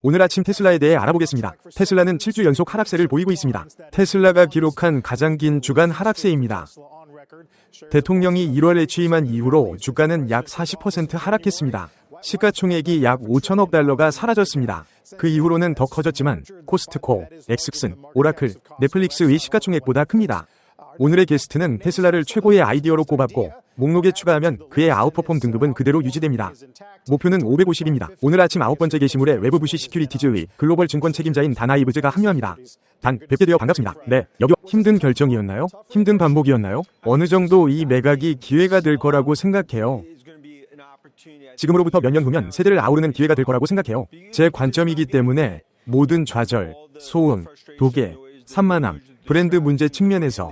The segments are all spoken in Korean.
오늘 아침 테슬라에 대해 알아보겠습니다. 테슬라는 7주 연속 하락세를 보이고 있습니다. 테슬라가 기록한 가장 긴 주간 하락세입니다. 대통령이 1월에 취임한 이후로 주가는 약 40% 하락했습니다. 시가총액이 약 5천억 달러가 사라졌습니다. 그 이후로는 더 커졌지만 코스트코, 엑스슨, 오라클, 넷플릭스의 시가총액보다 큽니다. 오늘의 게스트는 테슬라를 최고의 아이디어로 꼽았고 목록에 추가하면 그의 아웃퍼폼 등급은 그대로 유지됩니다. 목표는 550입니다. 오늘 아침 9번째 게시물에 웨브부시 시큐리티즈의 글로벌 증권 책임자인 단 아이브즈가 합류합니다. 단, 뵙게 되어 반갑습니다. 네, 여기 힘든 결정이었나요? 힘든 반복이었나요? 어느 정도 이 매각이 기회가 될 거라고 생각해요. 지금으로부터 몇 년 후면 세대를 아우르는 기회가 될 거라고 생각해요. 제 관점이기 때문에 모든 좌절, 소음, 도계, 산만함, 브랜드 문제 측면에서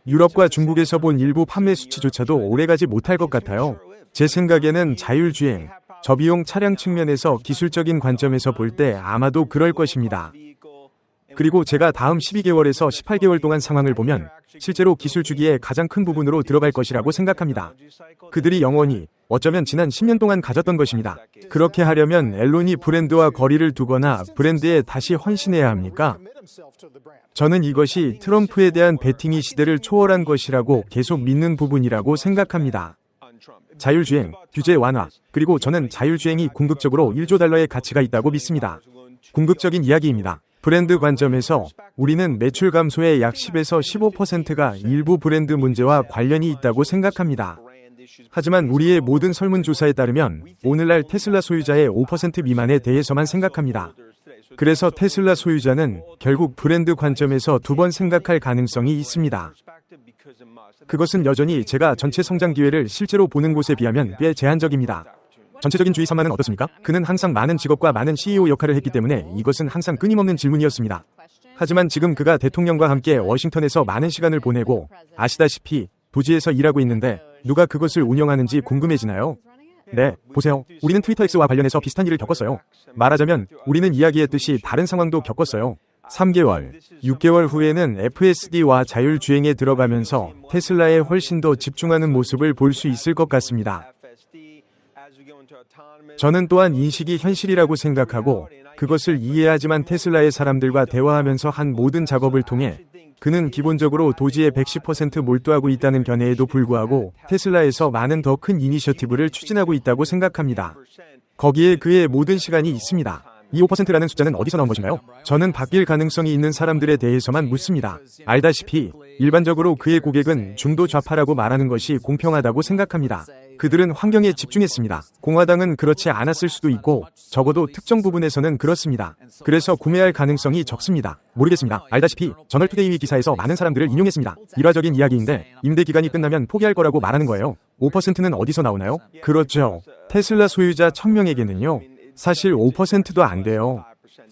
유럽과 중국에서 본 일부 판매 수치조차도 오래가지 못할 것 같아요. 제 생각에는 자율주행, 저비용 차량 측면에서 기술적인 관점에서 볼 때 아마도 그럴 것입니다. 그리고 제가 다음 12개월에서 18개월 동안 상황을 보면 실제로 기술 주기의 가장 큰 부분으로 들어갈 것이라고 생각합니다. 그들이 영원히 어쩌면 지난 10년 동안 가졌던 것입니다. 그렇게 하려면 앨런이 브랜드와 거리를 두거나 브랜드에 다시 헌신해야 합니까? 저는 이것이 트럼프에 대한 베팅이 시대를 초월한 것이라고 계속 믿는 부분이라고 생각합니다. 자율주행, 규제 완화, 그리고 저는 자율주행이 궁극적으로 1조 달러의 가치가 있다고 믿습니다. 궁극적인 이야기입니다. 브랜드 관점에서 우리는 매출 감소의 약 10에서 15%가 일부 브랜드 문제와 관련이 있다고 생각합니다. 하지만 우리의 모든 설문조사에 따르면 오늘날 테슬라 소유자의 5% 미만에 대해서만 생각합니다. 그래서 테슬라 소유자는 결국 브랜드 관점에서 두 번 생각할 가능성이 있습니다. 그것은 여전히 제가 전체 성장 기회를 실제로 보는 곳에 비하면 꽤 제한적입니다. 전체적인 주의 산만은 어떻습니까? 그는 항상 많은 직업과 많은 CEO 역할을 했기 때문에 이것은 항상 끊임없는 질문이었습니다. 하지만 지금 그가 대통령과 함께 워싱턴에서 많은 시간을 보내고 아시다시피 도지에서 일하고 있는데 누가 그것을 운영하는지 궁금해지나요? 네, 보세요. 우리는 트위터 X와 관련해서 비슷한 일을 겪었어요. 말하자면 우리는 이야기했듯이 다른 상황도 겪었어요. 3개월, 6개월 후에는 FSD와 자율주행에 들어가면서 테슬라에 훨씬 더 집중하는 모습을 볼 수 있을 것 같습니다. 저는 또한 인식이 현실이라고 생각하고 그것을 이해하지만 테슬라의 사람들과 대화하면서 한 모든 작업을 통해 그는 기본적으로 도지에 110% 몰두하고 있다는 견해에도 불구하고 테슬라에서 많은 더 큰 이니셔티브를 추진하고 있다고 생각합니다. 거기에 그의 모든 시간이 있습니다. 이 5%라는 숫자는 어디서 나온 것인가요? 저는 바뀔 가능성이 있는 사람들에 대해서만 묻습니다. 알다시피 일반적으로 그의 고객은 중도 좌파라고 말하는 것이 공평하다고 생각합니다. 그들은 환경에 집중했습니다. 공화당은 그렇지 않았을 수도 있고 적어도 특정 부분에서는 그렇습니다. 그래서 구매할 가능성이 적습니다. 모르겠습니다. 알다시피 저널투데이 기사에서 많은 사람들을 인용했습니다. 일화적인 이야기인데 임대 기간이 끝나면 포기할 거라고 말하는 거예요. 5%는 어디서 나오나요? 그렇죠. 테슬라 소유자 1000명에게는요. 사실 5%도 안 돼요.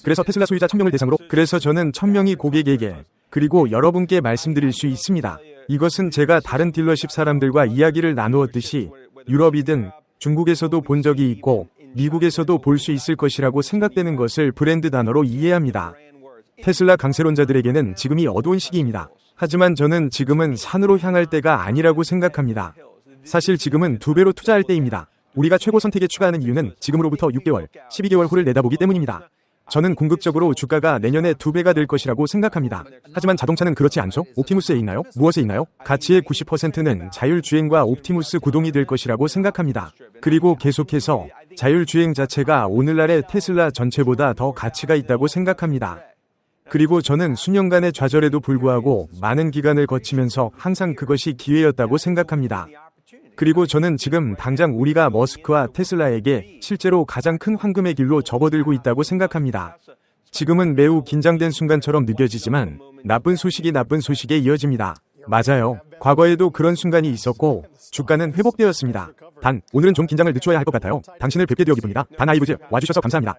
그래서 테슬라 소유자 1000명을 대상으로 그래서 저는 1000명이 고객에게 그리고 여러분께 말씀드릴 수 있습니다. 이것은 제가 다른 딜러십 사람들과 이야기를 나누었듯이 유럽이든 중국에서도 본 적이 있고 미국에서도 볼 수 있을 것이라고 생각되는 것을 브랜드 단어로 이해합니다. 테슬라 강세론자들에게는 지금이 어두운 시기입니다. 하지만 저는 지금은 산으로 향할 때가 아니라고 생각합니다. 사실 지금은 2배로 투자할 때입니다. 우리가 최고 선택에 추가하는 이유는 지금으로부터 6개월, 12개월 후를 내다보기 때문입니다. 저는 궁극적으로 주가가 내년에 2배가 될 것이라고 생각합니다. 하지만 자동차는 그렇지 않죠? 옵티무스에 있나요? 무엇에 있나요? 가치의 90%는 자율주행과 옵티무스 구동이 될 것이라고 생각합니다. 그리고 계속해서 자율주행 자체가 오늘날의 테슬라 전체보다 더 가치가 있다고 생각합니다. 그리고 저는 수년간의 좌절에도 불구하고 많은 기간을 거치면서 항상 그것이 기회였다고 생각합니다. 그리고 저는 지금 당장 우리가 머스크와 테슬라에게 실제로 가장 큰 황금의 길로 접어들고 있다고 생각합니다. 지금은 매우 긴장된 순간처럼 느껴지지만 나쁜 소식이 나쁜 소식에 이어집니다. 맞아요. 과거에도 그런 순간이 있었고 주가는 회복되었습니다. 단, 오늘은 좀 긴장을 늦추어야 할 것 같아요. 당신을 뵙게 되어 기쁩니다. 단 아이브즈, 와주셔서 감사합니다.